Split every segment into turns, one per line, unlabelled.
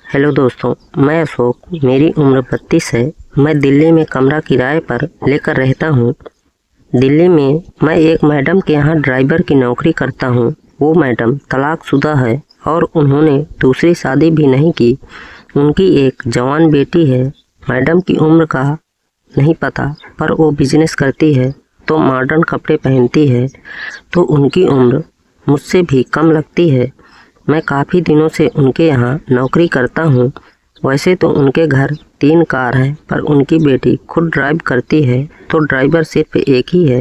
Hello दोस्तों, मैं अशोक। मेरी उम्र 32 है। मैं दिल्ली में कमरा किराए पर लेकर रहता हूँ। दिल्ली में मैं एक मैडम के यहाँ ड्राइवर की नौकरी करता हूँ। वो मैडम तलाकशुदा है और उन्होंने दूसरी शादी भी नहीं की। उनकी एक जवान बेटी है। मैडम की उम्र का नहीं पता, पर वो बिजनेस करती है तो मॉडर्न कपड़े पहनती है, तो उनकी उम्र मुझसे भी कम लगती है। मैं काफ़ी दिनों से उनके यहाँ नौकरी करता हूँ। वैसे तो उनके घर 3 कार हैं, पर उनकी बेटी खुद ड्राइव करती है, तो ड्राइवर सिर्फ एक ही है।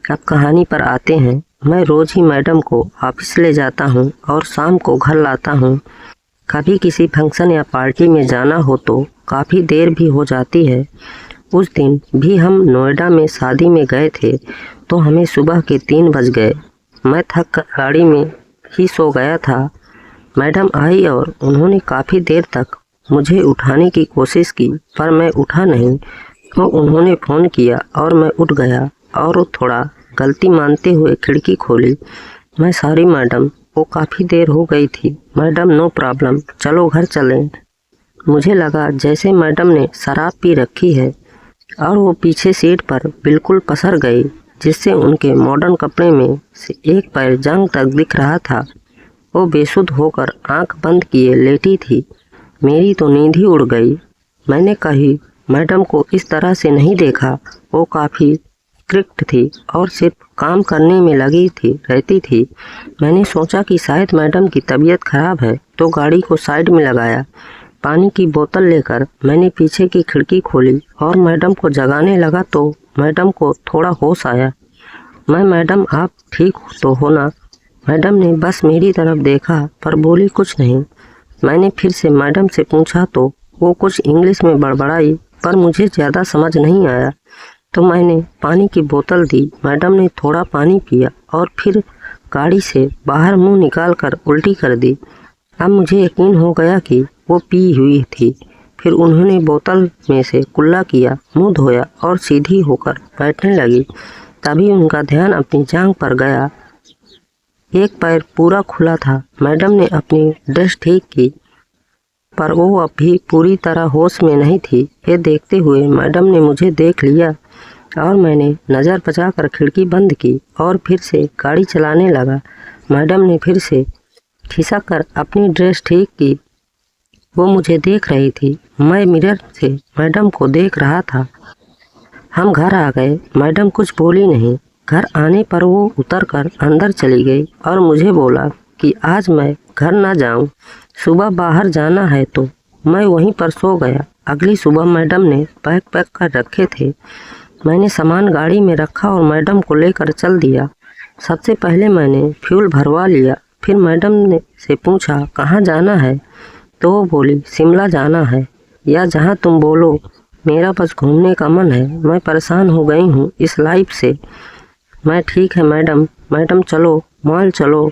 अब कहानी पर आते हैं। मैं रोज़ ही मैडम को ऑफिस ले जाता हूँ और शाम को घर लाता हूँ। कभी किसी फंक्शन या पार्टी में जाना हो तो काफ़ी देर भी हो जाती है। उस दिन भी हम नोएडा में शादी में गए थे, तो हमें सुबह के 3 बज गए। मैं थक कर गाड़ी में ही सो गया था। मैडम आई और उन्होंने काफ़ी देर तक मुझे उठाने की कोशिश की, पर मैं उठा नहीं। तो उन्होंने फ़ोन किया और मैं उठ गया और थोड़ा गलती मानते हुए खिड़की खोली। मैं सॉरी मैडम, वो काफ़ी देर हो गई थी। मैडम नो प्रॉब्लम, चलो घर चलें। मुझे लगा जैसे मैडम ने शराब पी रखी है और वो पीछे सीट पर बिल्कुल पसर गई, जिससे उनके मॉडर्न कपड़े में से एक पैर जांघ तक दिख रहा था। वो बेसुध होकर आंख बंद किए लेटी थी। मेरी तो नींद ही उड़ गई। मैंने कही मैडम को इस तरह से नहीं देखा। वो काफ़ी स्ट्रिक्ट थी और सिर्फ काम करने में लगी रहती थी। मैंने सोचा कि शायद मैडम की तबीयत खराब है, तो गाड़ी को साइड में लगाया। पानी की बोतल लेकर मैंने पीछे की खिड़की खोली और मैडम को जगाने लगा, तो मैडम को थोड़ा होश आया। मैडम आप ठीक तो हो ना? मैडम ने बस मेरी तरफ देखा, पर बोली कुछ नहीं। मैंने फिर से मैडम से पूछा तो वो कुछ इंग्लिश में बड़बड़ाई, पर मुझे ज़्यादा समझ नहीं आया। तो मैंने पानी की बोतल दी। मैडम ने थोड़ा पानी पिया और फिर गाड़ी से बाहर मुंह निकाल कर उल्टी कर दी। अब मुझे यकीन हो गया कि वो पी हुई थी। फिर उन्होंने बोतल में से कुल्ला किया, मुंह धोया और सीधी होकर बैठने लगी। तभी उनका ध्यान अपनी जांघ पर गया। एक पैर पूरा खुला था। मैडम ने अपनी ड्रेस ठीक की, पर वो अभी पूरी तरह होश में नहीं थी। ये देखते हुए मैडम ने मुझे देख लिया और मैंने नज़र बचाकर खिड़की बंद की और फिर से गाड़ी चलाने लगा। मैडम ने फिर से खिसक कर अपनी ड्रेस ठीक की। वो मुझे देख रही थी। मैं मिरर से मैडम को देख रहा था। हम घर आ गए। मैडम कुछ बोली नहीं। घर आने पर वो उतरकर अंदर चली गई और मुझे बोला कि आज मैं घर ना जाऊं, सुबह बाहर जाना है, तो मैं वहीं पर सो गया। अगली सुबह मैडम ने बैग पैक कर रखे थे। मैंने सामान गाड़ी में रखा और मैडम को लेकर चल दिया। सबसे पहले मैंने फ्यूल भरवा लिया। फिर मैडम ने से पूछा कहाँ जाना है, तो वो बोली शिमला जाना है, या जहाँ तुम बोलो। मेरा बस घूमने का मन है। मैं परेशान हो गई हूँ इस लाइफ से। मैं ठीक है मैडम चलो मॉल चलो,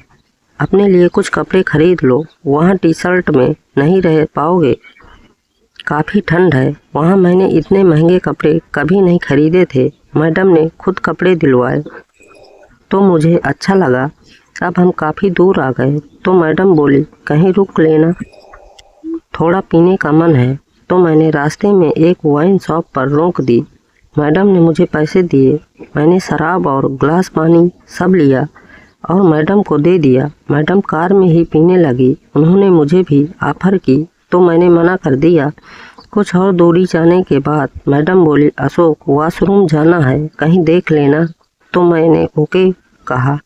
अपने लिए कुछ कपड़े खरीद लो। वहाँ टी शर्ट में नहीं रह पाओगे, काफ़ी ठंड है वहाँ। मैंने इतने महंगे कपड़े कभी नहीं खरीदे थे। मैडम ने खुद कपड़े दिलवाए तो मुझे अच्छा लगा। अब हम काफ़ी दूर आ गए, तो मैडम बोली कहीं रुक लेना, थोड़ा पीने का मन है। तो मैंने रास्ते में एक वाइन शॉप पर रोक दी। मैडम ने मुझे पैसे दिए। मैंने शराब और ग्लास पानी सब लिया और मैडम को दे दिया। मैडम कार में ही पीने लगी। उन्होंने मुझे भी ऑफर की, तो मैंने मना कर दिया। कुछ और दूरी जाने के बाद मैडम बोली अशोक वॉशरूम जाना है, कहीं देख लेना। तो मैंने ओके कहा,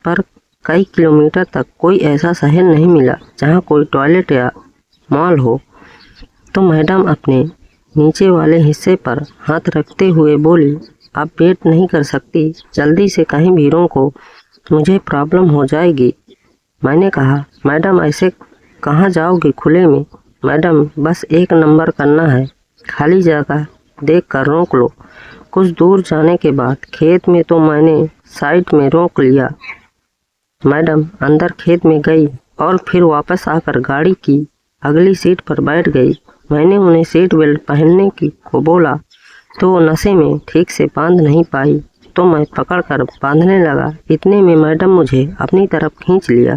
पर कई किलोमीटर तक कोई ऐसा शहर नहीं मिला जहाँ कोई टॉयलेट या मॉल हो। तो मैडम अपने नीचे वाले हिस्से पर हाथ रखते हुए बोली आप वेट नहीं कर सकती, जल्दी से कहीं भी रोको, मुझे प्रॉब्लम हो जाएगी। मैंने कहा मैडम ऐसे कहाँ जाओगे खुले में? मैडम बस 1 नंबर करना है, खाली जगह देख कर रोक लो। कुछ दूर जाने के बाद खेत में, तो मैंने साइड में रोक लिया। मैडम अंदर खेत में गई और फिर वापस आकर गाड़ी की अगली सीट पर बैठ गई। मैंने उन्हें सीट बेल्ट पहनने को बोला, तो वो नशे में ठीक से बांध नहीं पाई, तो मैं पकड़कर बांधने लगा। इतने में मैडम मुझे अपनी तरफ खींच लिया।